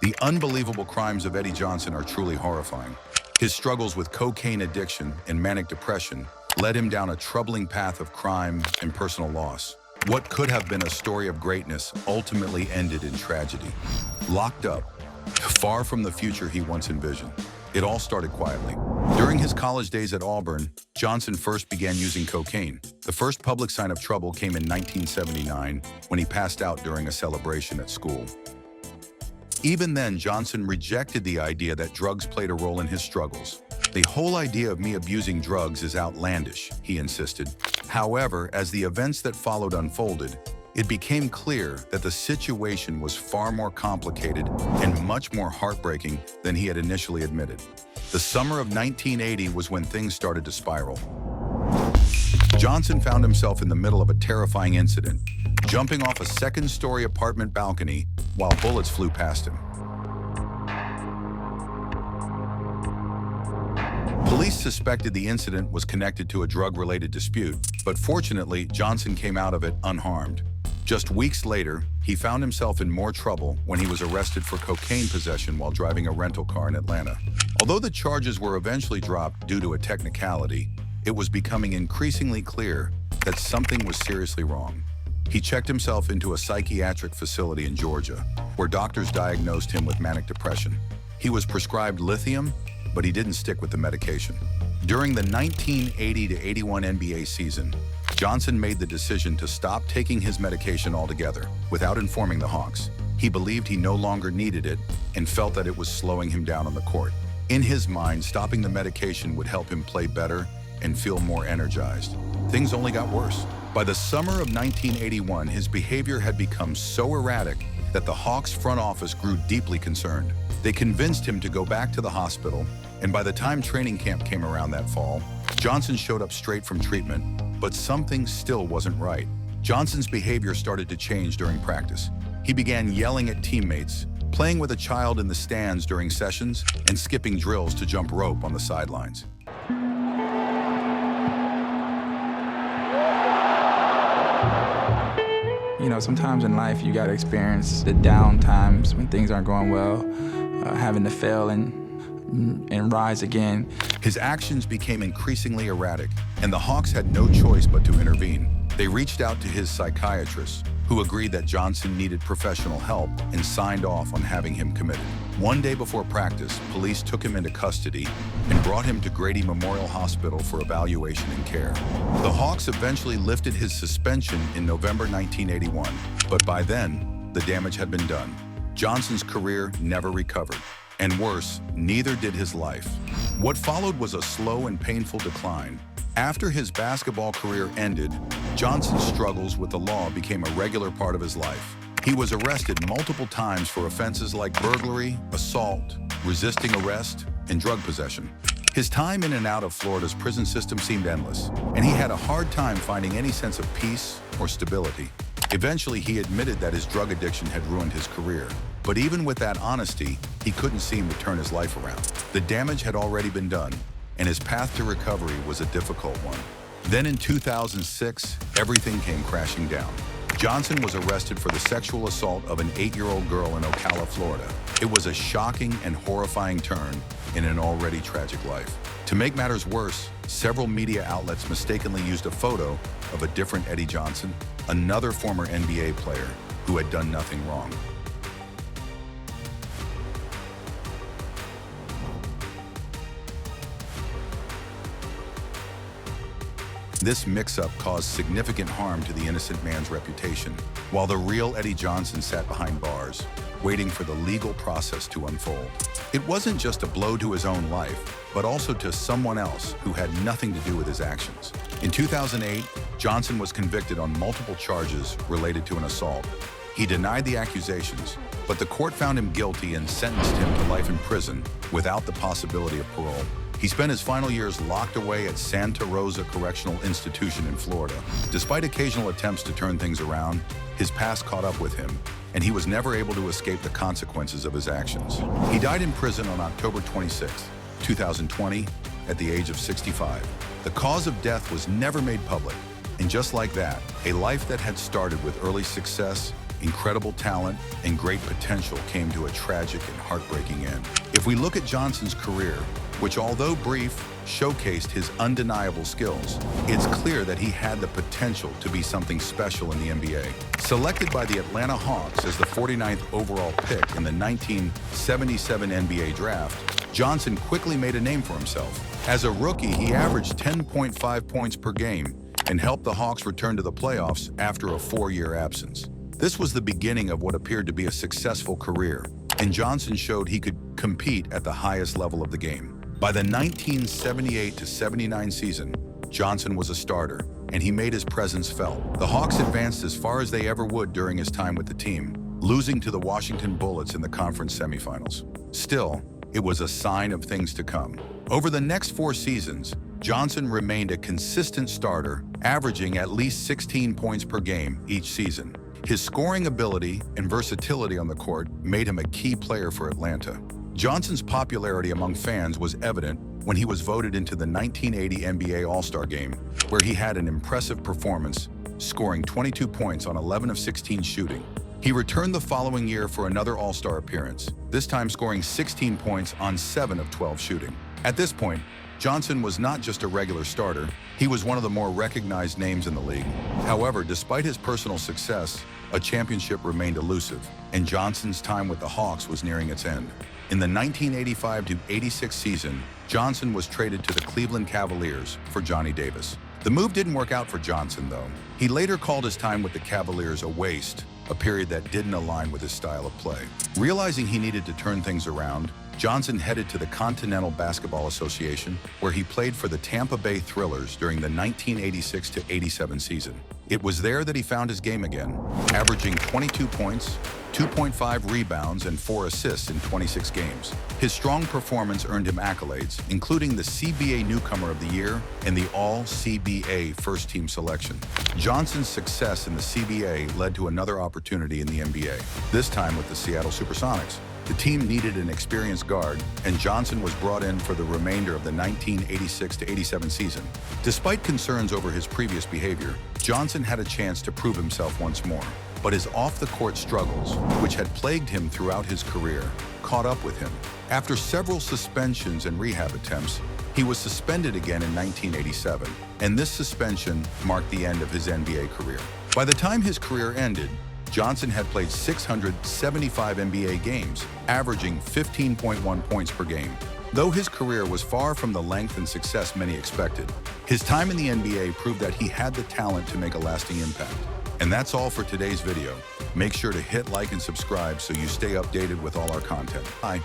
The unbelievable crimes of Eddie Johnson are truly horrifying. His struggles with cocaine addiction and manic depression led him down a troubling path of crime and personal loss. What could have been a story of greatness ultimately ended in tragedy. Locked up, far from the future he once envisioned. It all started quietly. During his college days at Auburn, Johnson first began using cocaine. The first public sign of trouble came in 1979 when he passed out during a celebration at school. Even then, Johnson rejected the idea that drugs played a role in his struggles. The whole idea of me abusing drugs is outlandish, he insisted. However, as the events that followed unfolded, it became clear that the situation was far more complicated and much more heartbreaking than he had initially admitted. The summer of 1980 was when things started to spiral. Johnson found himself in the middle of a terrifying incident, jumping off a second-story apartment balcony while bullets flew past him. Police suspected the incident was connected to a drug-related dispute, but fortunately, Johnson came out of it unharmed. Just weeks later, he found himself in more trouble when he was arrested for cocaine possession while driving a rental car in Atlanta. Although the charges were eventually dropped due to a technicality, it was becoming increasingly clear that something was seriously wrong. He checked himself into a psychiatric facility in Georgia, where doctors diagnosed him with manic depression. He was prescribed lithium, but he didn't stick with the medication. During the 1980-81 NBA season, Johnson made the decision to stop taking his medication altogether without informing the Hawks. He believed he no longer needed it and felt that it was slowing him down on the court. In his mind, stopping the medication would help him play better and feel more energized. Things only got worse. By the summer of 1981, his behavior had become so erratic that the Hawks front office grew deeply concerned. They convinced him to go back to the hospital, and by the time training camp came around that fall, Johnson showed up straight from treatment, but something still wasn't right. Johnson's behavior started to change during practice. He began yelling at teammates, playing with a child in the stands during sessions, and skipping drills to jump rope on the sidelines. You know, sometimes in life you gotta experience the down times when things aren't going well, having to fail and rise again. His actions became increasingly erratic, and the Hawks had no choice but to intervene. They reached out to his psychiatrist, who agreed that Johnson needed professional help and signed off on having him committed. One day before practice, police took him into custody and brought him to Grady Memorial Hospital for evaluation and care. The Hawks eventually lifted his suspension in November 1981, but by then, the damage had been done. Johnson's career never recovered, and worse, neither did his life. What followed was a slow and painful decline. After his basketball career ended, Johnson's struggles with the law became a regular part of his life. He was arrested multiple times for offenses like burglary, assault, resisting arrest, and drug possession. His time in and out of Florida's prison system seemed endless, and he had a hard time finding any sense of peace or stability. Eventually, he admitted that his drug addiction had ruined his career. But even with that honesty, he couldn't seem to turn his life around. The damage had already been done, and his path to recovery was a difficult one. Then in 2006, everything came crashing down. Johnson was arrested for the sexual assault of an 8-year-old girl in Ocala, Florida. It was a shocking and horrifying turn in an already tragic life. To make matters worse, several media outlets mistakenly used a photo of a different Eddie Johnson, another former NBA player who had done nothing wrong. This mix-up caused significant harm to the innocent man's reputation, while the real Eddie Johnson sat behind bars, waiting for the legal process to unfold. It wasn't just a blow to his own life, but also to someone else who had nothing to do with his actions. In 2008, Johnson was convicted on multiple charges related to an assault. He denied the accusations, but the court found him guilty and sentenced him to life in prison without the possibility of parole. He spent his final years locked away at Santa Rosa Correctional Institution in Florida. Despite occasional attempts to turn things around, his past caught up with him, and he was never able to escape the consequences of his actions. He died in prison on October 26, 2020, at the age of 65. The cause of death was never made public, and just like that, a life that had started with early success incredible talent and great potential came to a tragic and heartbreaking end. If we look at Johnson's career, which although brief, showcased his undeniable skills, it's clear that he had the potential to be something special in the NBA. Selected by the Atlanta Hawks as the 49th overall pick in the 1977 NBA draft, Johnson quickly made a name for himself. As a rookie, he averaged 10.5 points per game and helped the Hawks return to the playoffs after a 4-year absence. This was the beginning of what appeared to be a successful career, and Johnson showed he could compete at the highest level of the game. By the 1978-79 season, Johnson was a starter, and he made his presence felt. The Hawks advanced as far as they ever would during his time with the team, losing to the Washington Bullets in the conference semifinals. Still, it was a sign of things to come. Over the next 4 seasons, Johnson remained a consistent starter, averaging at least 16 points per game each season. His scoring ability and versatility on the court made him a key player for Atlanta. Johnson's popularity among fans was evident when he was voted into the 1980 NBA All-Star Game, where he had an impressive performance, scoring 22 points on 11 of 16 shooting. He returned the following year for another All-Star appearance, this time scoring 16 points on 7 of 12 shooting. At this point, Johnson was not just a regular starter, he was one of the more recognized names in the league. However, despite his personal success, a championship remained elusive, and Johnson's time with the Hawks was nearing its end. In the 1985-86 season, Johnson was traded to the Cleveland Cavaliers for Johnny Davis. The move didn't work out for Johnson, though. He later called his time with the Cavaliers a waste, a period that didn't align with his style of play. Realizing he needed to turn things around, Johnson headed to the Continental Basketball Association, where he played for the Tampa Bay Thrillers during the 1986-87 season. It was there that he found his game again, averaging 22 points, 2.5 rebounds, and 4 assists in 26 games. His strong performance earned him accolades, including the CBA Newcomer of the Year and the All-CBA First-Team selection. Johnson's success in the CBA led to another opportunity in the NBA, this time with the Seattle Supersonics. The team needed an experienced guard, and Johnson was brought in for the remainder of the 1986-87 season. Despite concerns over his previous behavior, Johnson had a chance to prove himself once more. But his off-the-court struggles, which had plagued him throughout his career, caught up with him. After several suspensions and rehab attempts, he was suspended again in 1987, and this suspension marked the end of his NBA career. By the time his career ended, Johnson had played 675 NBA games, averaging 15.1 points per game. Though his career was far from the length and success many expected, his time in the NBA proved that he had the talent to make a lasting impact. And that's all for today's video. Make sure to hit like and subscribe so you stay updated with all our content. Bye.